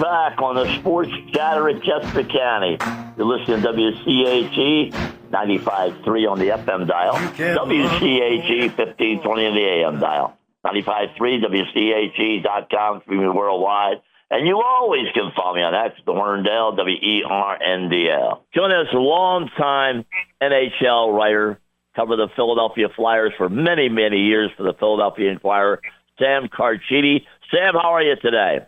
back on the Sports Chatter at Chester County. You're listening to WCAG 95.3 on the FM dial, WCAG 1520 on the AM dial, 95.3 WCAG.com, streaming worldwide. And you always can follow me on that. It's the Werndl, Werndl. Joining us, a longtime NHL writer, covered the Philadelphia Flyers for many, many years for the Philadelphia Inquirer, Sam Carchidi. Sam, how are you today?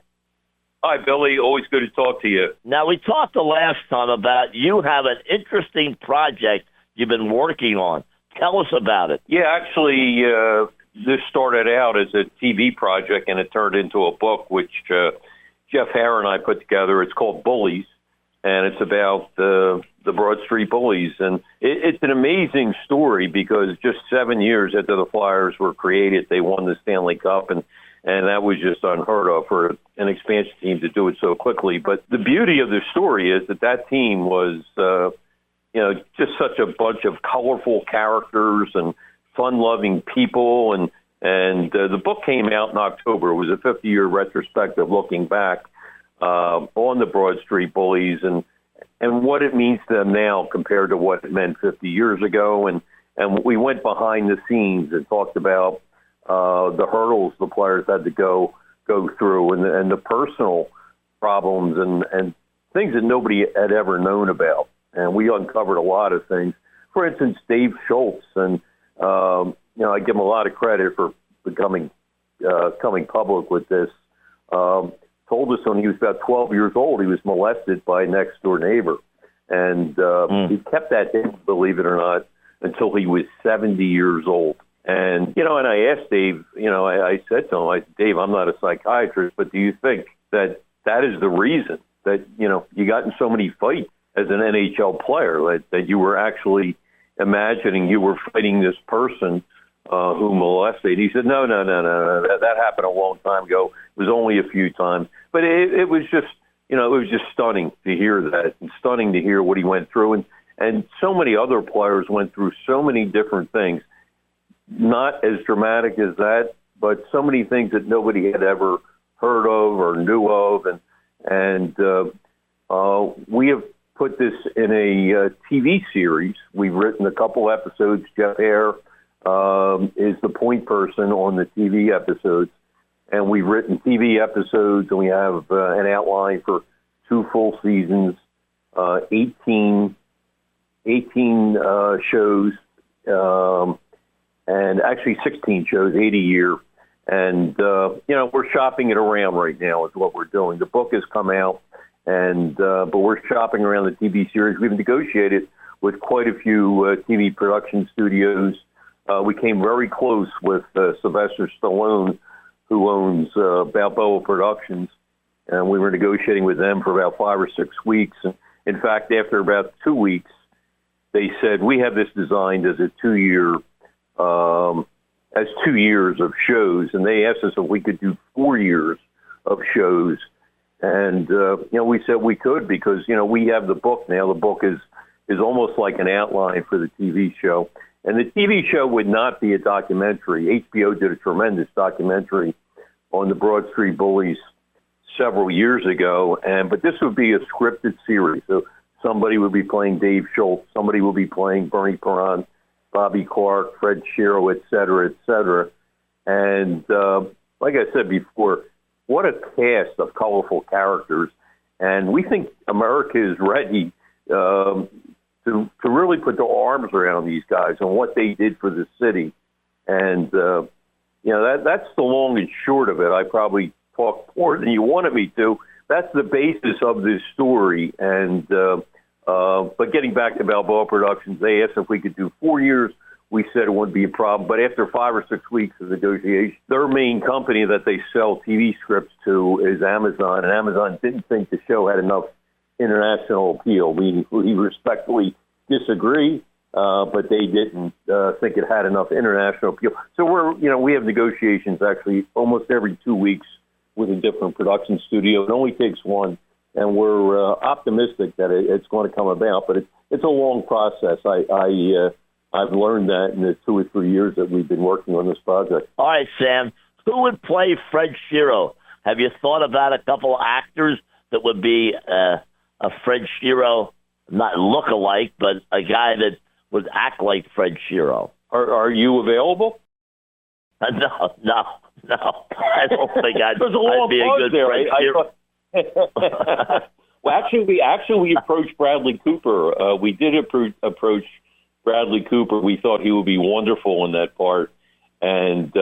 Hi, Billy. Always good to talk to you. Now, we talked the last time about you have an interesting project you've been working on. Tell us about it. Yeah, actually, this started out as a TV project, and it turned into a book, which Jeff Hare and I put together. It's called Bullies, and it's about the Broad Street Bullies. And it's an amazing story because just 7 years after the Flyers were created, they won the Stanley Cup, and that was just unheard of for an expansion team to do it so quickly. But the beauty of the story is that team was, just such a bunch of colorful characters and fun-loving people. And the book came out in October. It was a 50-year retrospective looking back on the Broad Street Bullies and what it means to them now compared to what it meant 50 years ago. And we went behind the scenes and talked about the hurdles the players had to go through and the personal problems and things that nobody had ever known about. And we uncovered a lot of things. For instance, Dave Schultz, and I give him a lot of credit for coming public with this. Told us when he was about 12 years old, he was molested by a next door neighbor, and he kept that in, believe it or not, until he was 70 years old. And, and I asked Dave, I said to him, I said, Dave, I'm not a psychiatrist, but do you think that is the reason that, you got in so many fights as an NHL player, that you were actually imagining you were fighting this person who molested? He said, no, that happened a long time ago. It was only a few times. But it was just, it was just stunning to hear that, and stunning to hear what he went through. And so many other players went through so many different things. Not as dramatic as that, but so many things that nobody had ever heard of or knew of. And we have put this in a TV series. We've written a couple episodes. Jeff Hare is the point person on the TV episodes. And we've written TV episodes, and we have an outline for 2 full seasons, 18 shows, and actually 16 shows, 8 a year. And, we're shopping it around right now is what we're doing. The book has come out, but we're shopping around the TV series. We've negotiated with quite a few TV production studios. We came very close with Sylvester Stallone, who owns Balboa Productions, and we were negotiating with them for about 5 or 6 weeks. And in fact, after about 2 weeks, they said, we have this designed as a 2 year as 2 years of shows, and they asked us if we could do 4 years of shows. And, we said we could because, we have the book now. The book is almost like an outline for the TV show. And the TV show would not be a documentary. HBO did a tremendous documentary on the Broad Street Bullies several years ago, but this would be a scripted series. So somebody would be playing Dave Schultz, somebody would be playing Bernie Perron, Bobby Clark, Fred Shero, et cetera, et cetera. And like I said before, what a cast of colorful characters. And we think America is ready to really put their arms around these guys and what they did for the city. And, that's the long and short of it. I probably talked more than you wanted me to. That's the basis of this story. And but getting back to Balboa Productions, they asked if we could do 4 years. We said it wouldn't be a problem. But after 5 or 6 weeks of negotiation, their main company that they sell TV scripts to is Amazon. And Amazon didn't think the show had enough international appeal. We respectfully disagree, but they didn't think it had enough international appeal. So we have negotiations actually almost every 2 weeks with a different production studio. It only takes one, and we're optimistic that it's going to come about. But it's a long process. I've learned that in the 2 or 3 years that we've been working on this project. All right, Sam. Who would play Fred Shero? Have you thought about a couple of actors that would be a Fred Shero, not look alike, but a guy that would act like Fred Shero. Are you available? No. I don't think I'd be a good there. Fred Shero. Well, actually, we approached Bradley Cooper. We did approach Bradley Cooper. We thought he would be wonderful in that part, and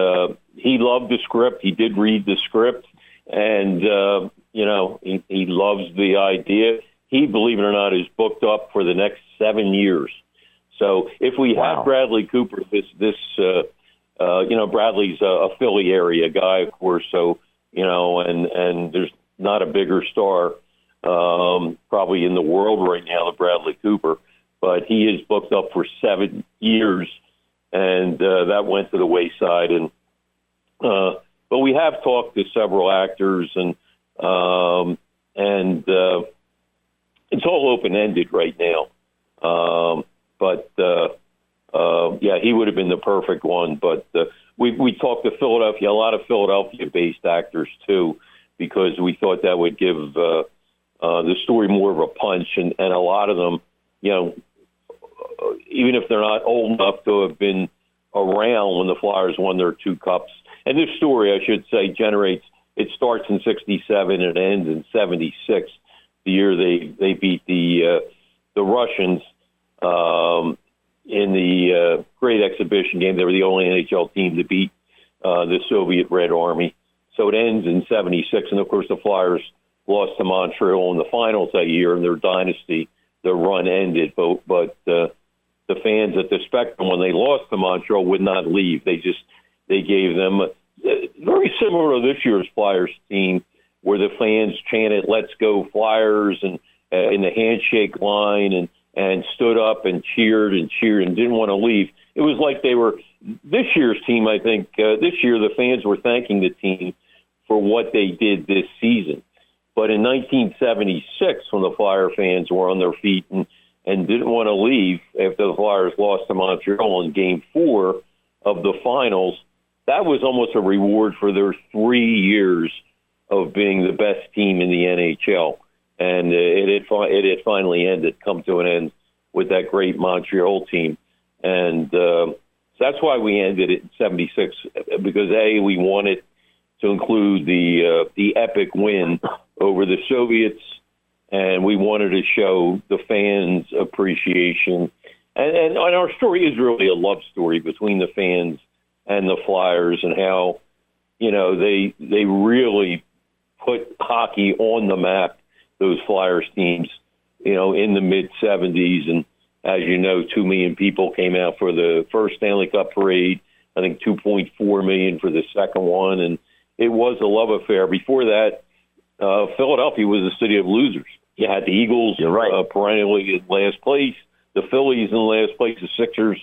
he loved the script. He did read the script, and he loves the idea. He, believe it or not, is booked up for the next 7 years. So if we have Bradley Cooper, Bradley's a Philly area guy, of course. So and there's not a bigger star probably in the world right now than Bradley Cooper, but he is booked up for 7 years, and that went to the wayside. And but we have talked to several actors, and it's all open-ended right now. He would have been the perfect one. But we talked to Philadelphia, a lot of Philadelphia-based actors too, because we thought that would give the story more of a punch, and a lot of them, even if they're not old enough to have been around when the Flyers won their 2 cups. And this story, I should say, it starts in 67 and it ends in 76, the year they beat the Russians in the great exhibition game. They were the only NHL team to beat the Soviet Red Army. So it ends in 76, and of course the Flyers lost to Montreal in the finals that year, and their dynasty, their run ended. But the fans at the Spectrum, when they lost to Montreal, would not leave. They gave them very similar to this year's Flyers team, where the fans chanted "Let's go Flyers" and in the handshake line, and stood up and cheered and didn't want to leave. It was like they were this year's team. I think this year the fans were thanking the team for what they did this season. But in 1976, when the Flyer fans were on their feet and didn't want to leave after the Flyers lost to Montreal in Game 4 of the finals, that was almost a reward for their 3 years of being the best team in the NHL. And it had finally ended, come to an end with that great Montreal team. And so that's why we ended it in 76, because, A, we wanted to include the epic win over the Soviets, and we wanted to show the fans' appreciation. And our story is really a love story between the fans and the Flyers, and how, they really put hockey on the map, those Flyers teams, in the mid-'70s. And as you know, 2 million people came out for the first Stanley Cup parade, I think 2.4 million for the second one, and it was a love affair. Before that, Philadelphia was a city of losers. You had the Eagles perennially in last place, the Phillies in last place, the Sixers.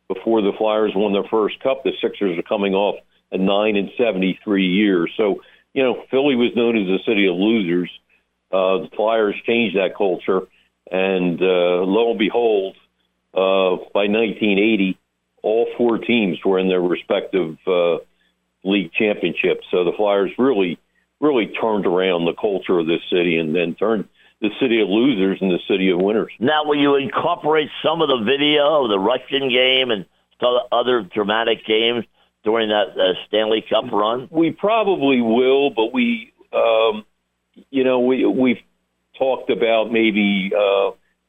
Before the Flyers won their first cup, the Sixers are coming off a 9-73 year. So, Philly was known as a city of losers. The Flyers changed that culture, and lo and behold, by 1980, all 4 teams were in their respective league championships. So the Flyers really turned around the culture of this city, and then turned the city of losers into the city of winners. Now, will you incorporate some of the video of the Russian game and some other dramatic games during that Stanley Cup run? We probably will, but we've talked about maybe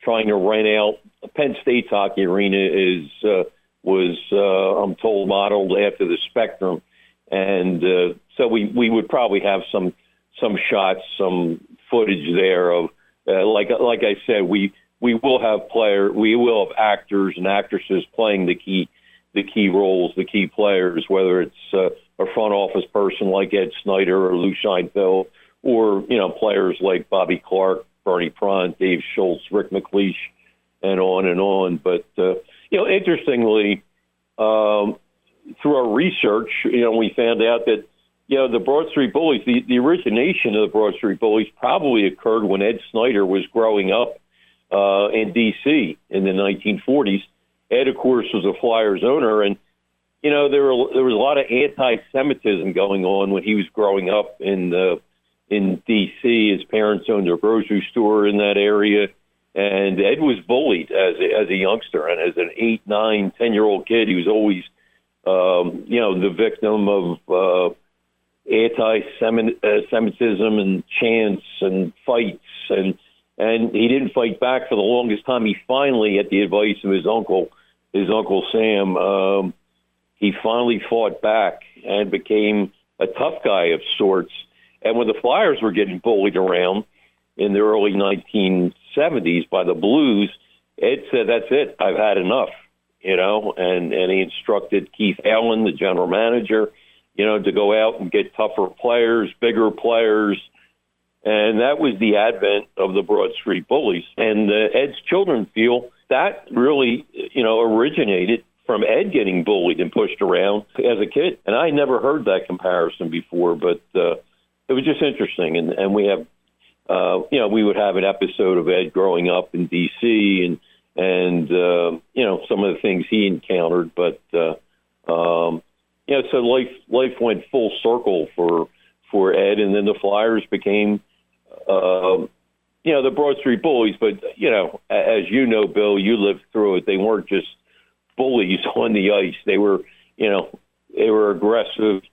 trying to rent out. Penn State's hockey arena was I'm told, modeled after the Spectrum, and so we would probably have some shots, some footage there of like I said, we will have actors and actresses playing the key roles, the key players, whether it's a front office person like Ed Snyder or Lou Scheinfeld, or players like Bobby Clark, Bernie Pront, Dave Schultz, Rick McLeish, and on and on. But interestingly, through our research, we found out that the Broad Street Bullies, the origination of the Broad Street Bullies probably occurred when Ed Snyder was growing up in D.C. in the 1940s. Ed, of course, was a Flyers owner, and there was a lot of anti-Semitism going on when he was growing up in in D.C. His parents owned a grocery store in that area. And Ed was bullied as a youngster. And as an 8, 9, 10-year-old kid, he was always, the victim of anti-Semitism and chants and fights. And he didn't fight back for the longest time. He finally, at the advice of his uncle Sam, he finally fought back and became a tough guy of sorts. And when the Flyers were getting bullied around in the early 1970s by the Blues, Ed said, "That's it. I've had enough," and he instructed Keith Allen, the general manager, to go out and get tougher players, bigger players. And that was the advent of the Broad Street Bullies. And Ed's children feel that really, originated from Ed getting bullied and pushed around as a kid. And I never heard that comparison before, but it was just interesting. And we have, we would have an episode of Ed growing up in D.C. and some of the things he encountered. But, so life went full circle for Ed, and then the Flyers became, the Broad Street Bullies. But, as you know, Bill, you lived through it. They weren't just bullies on the ice. They were, they were aggressive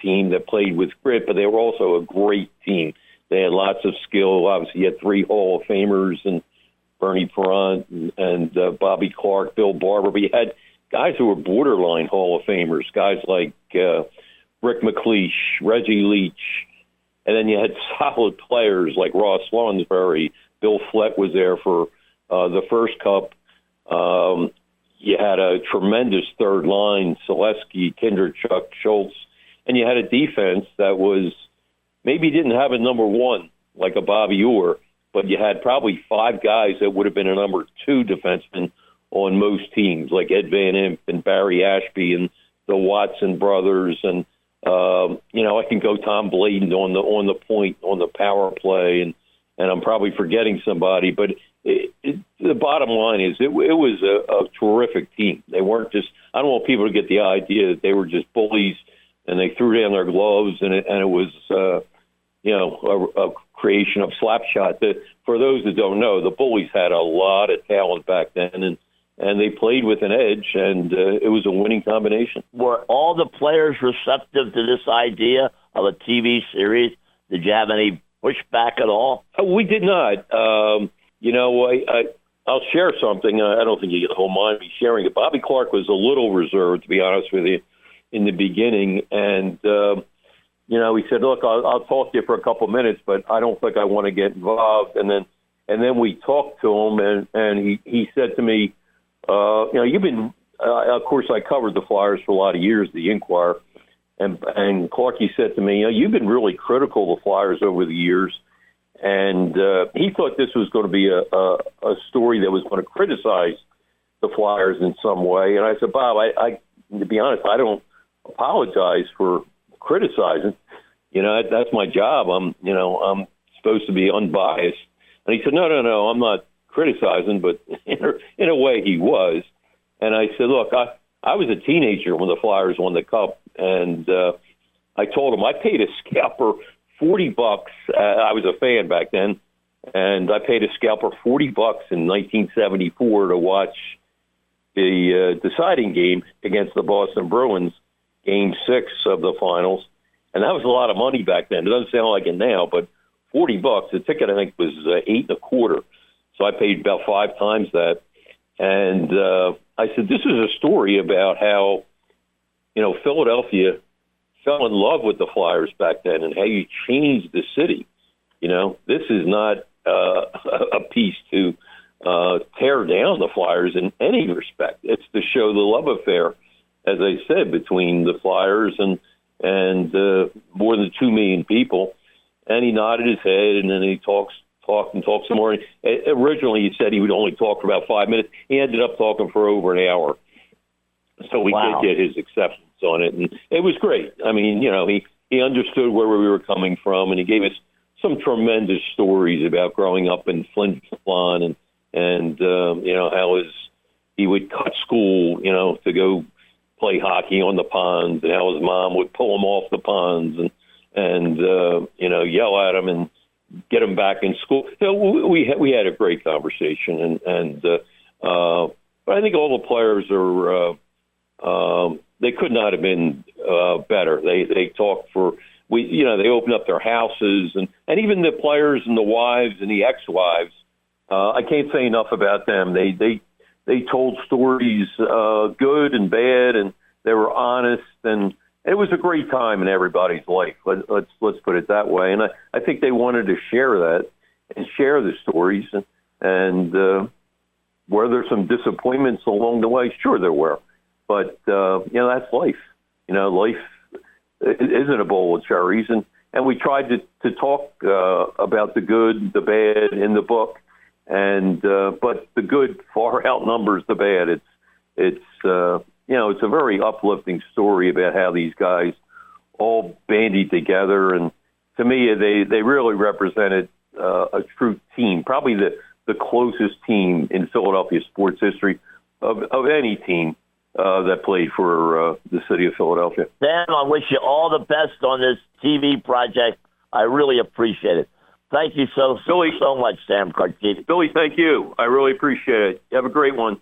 team that played with grit, but they were also a great team. They had lots of skill. Obviously, you had 3 Hall of Famers and Bernie Perrant and Bobby Clark, Bill Barber. But you had guys who were borderline Hall of Famers, guys like Rick McLeish, Reggie Leach. And then you had solid players like Ross Lonsbury. Bill Flett was there for the first cup. You had a tremendous third line, Selesky, Kinderchuk, Schultz. And you had a defense that was maybe didn't have a number 1 like a Bobby Orr, but you had probably 5 guys that would have been a number 2 defenseman on most teams, like Ed Van Imp and Barry Ashby and the Watson brothers. And, I can go Tom Bladen on the point, on the power play, and I'm probably forgetting somebody, but the bottom line is it was a terrific team. They weren't just, I don't want people to get the idea that they were just bullies and they threw down their gloves and it was, a creation of Slapshot. For those that don't know, the Bullies had a lot of talent back then, and they played with an edge, and it was a winning combination. Were all the players receptive to this idea of a TV series? Did you have any pushback at all? We did not. I'll share something. I don't think you don't mind me sharing it. Bobby Clark was a little reserved, to be honest with you, in the beginning, and he said, "Look, I'll talk to you for a couple minutes, but I don't think I want to get involved." And then we talked to him, and he said to me, "You've been." Of course, I covered the Flyers for a lot of years, the Inquirer, and Clarkie said to me, "You've been really critical of the Flyers over the years." And he thought this was going to be a story that was going to criticize the Flyers in some way. And I said, "Bob, I to be honest, I don't apologize for criticizing. That's my job. I'm supposed to be unbiased." And he said, No, I'm not criticizing, but in a way he was. And I said, "Look, I was a teenager when the Flyers won the Cup, and I told him I paid a scalper $40. I was a fan back then, and I paid a scalper $40 in 1974 to watch the deciding game against the Boston Bruins, Game 6 of the finals, and that was a lot of money back then. It doesn't sound like it now, but $40. The ticket I think was $8.25, so I paid about 5 times that. And I said, this is a story about how Philadelphia fell in love with the Flyers back then and how you changed the city. This is not a piece to tear down the Flyers in any respect. It's to show the love affair, as I said, between the Flyers and more than 2 million people." And he nodded his head, and then he talked some more. Originally, he said he would only talk for about 5 minutes. He ended up talking for over an hour. So we did get his acceptance on it, and it was great. I mean, he understood where we were coming from, and he gave us some tremendous stories about growing up in Flin Flon and how he would cut school, to go play hockey on the ponds, and how his mom would pull him off the ponds, and yell at them and get them back in school. We had a great conversation, but I think all the players are they could not have been better. They talked they opened up their houses, and even the players and the wives and the ex-wives. I can't say enough about them. They told stories, good and bad, and they were honest, and it was a great time in everybody's life. Let's put it that way. And I think they wanted to share that and share the stories. And were there some disappointments along the way? Sure, there were. But that's life. Life isn't a bowl of cherries, and we tried to talk about the good, the bad in the book. And but the good far outnumbers the bad. It's a very uplifting story about how these guys all bandied together, and to me, they really represented a true team, probably the closest team in Philadelphia sports history of any team that played for the city of Philadelphia. Sam, I wish you all the best on this TV project. I really appreciate it. Thank you so much, Sam Carchidi. Billy, thank you. I really appreciate it. You have a great one.